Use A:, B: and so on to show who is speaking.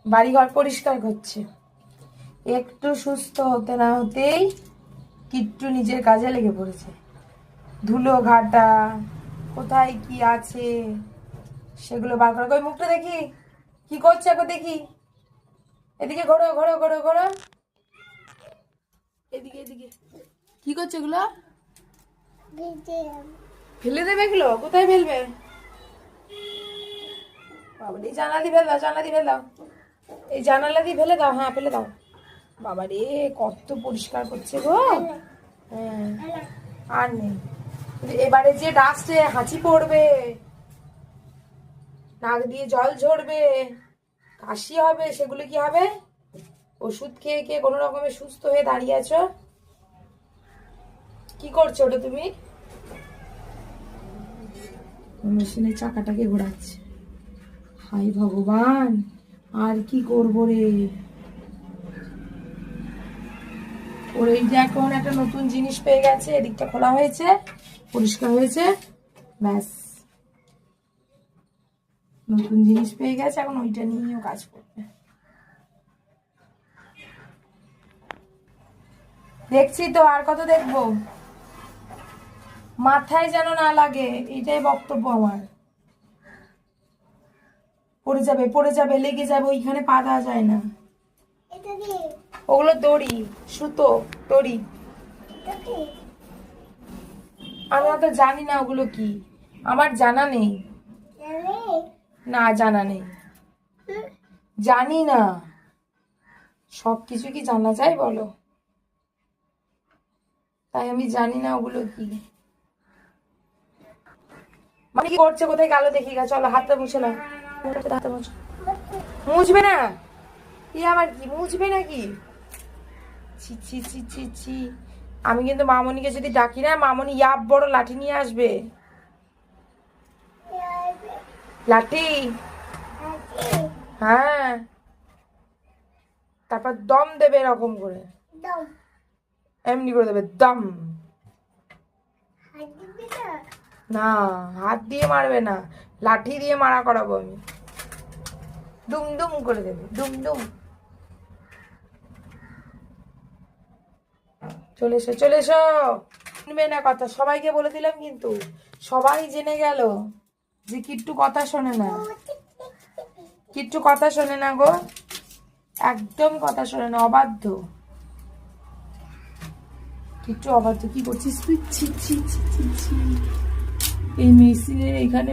A: বাড়িঘর পরিষ্কার করছে। একটু সুস্থ হতে না হতেই কিট্টু নিজের কাজে লেগে পড়েছে। ধুলো ঘাটা, কোথায় কি আছে সেগুলো বার করা। ওই মুখটা দেখি কি করছে, একবার দেখি। এদিকে ঘোরো ঘোরো ঘোরো ঘোরো, এদিকে এদিকে। কি করছে এগুলো? ফেলে দেবে এগুলো? কোথায় ফেলবে? বাবা, এই জানালা দিয়ে ফেলে দাও, জানালা দিয়ে ফেলে দাও, এই জানালা দিয়ে ফেলে দাও। হ্যাঁ, ফেলে দাও। বাবা রে, কত পরিষ্কার করছে গো। হ্যাঁ, আর নেই। এবারে যে ডাস্টে হাঁচি পড়বে, নাক দিয়ে জল ঝরবে, কাশি হবে, সেগুলো কি হবে? ওষুধ খেয়ে খেয়ে কোনো রকমে সুস্থ হয়ে দাঁড়িয়ে আছো। কি করছো ওটা তুমি? মেশিনের চাকাটাকে ঘোরাচ্ছে। হাই ভগবান, আর কি করবো রে। ওর এই যে এখন একটা নতুন জিনিস পেয়ে গেছে, এদিকটা খোলা হয়েছে, পরিষ্কার হয়েছে, ব্যাস। নতুন জিনিস পেয়ে গেছে, এখন ওইটা নিয়েও কাজ করবে। দেখছি তো, আর কত দেখবো? মাথায় যেন না লাগে, এটাই বক্তব্য আমার। পড়ে যাবে, পড়ে যাবে, লেগে যাবে, ওইখানে পা দেওয়া যায় না। ওগুলো দড়ি, সুতো, দড়ি। আমি অত জানি না ওগুলো কি, আমার জানা নেই। না, জানা নেই, জানি না। সব কিছু কি জানা যায় বলো? তাই আমি জানি না ওগুলো কি। মানে কি করছে, কোথায় গেল দেখি গা। চলো, হাতটা মুছে নাও। হাতটা মুছো। মুছবে না? ই আবার কি, মুছবে নাকি? ছি ছি ছি ছি ছি। আমি কিন্তু মামনিকে যদি ডাকি না, মামনি ইয়াব বড় লাঠি নিয়ে আসবে। লাঠি? হ্যাঁ, তারপর দম দেবে এরকম করে, এমনি করে দেবে দম। না, হাত দিয়ে মারবে না, লাঠি দিয়ে মারা করাবো আমি। দুম দুম করে দেবে, দুম দুম। চলে এসো, চলে এসো। শুনবে না কথা, সবাইকে বলে দিলাম কিন্তু সবাই জেনে গেল যে কিট্টু কথা শোনে না। কিট্টু কথা শোনে না গো, একদম কথা শোনে না, অবাধ্য। কিট্টু অবাধ্য। কি করছিস তুই? ছি ছি ছি ছি ছি। এই মেশিনের এখানে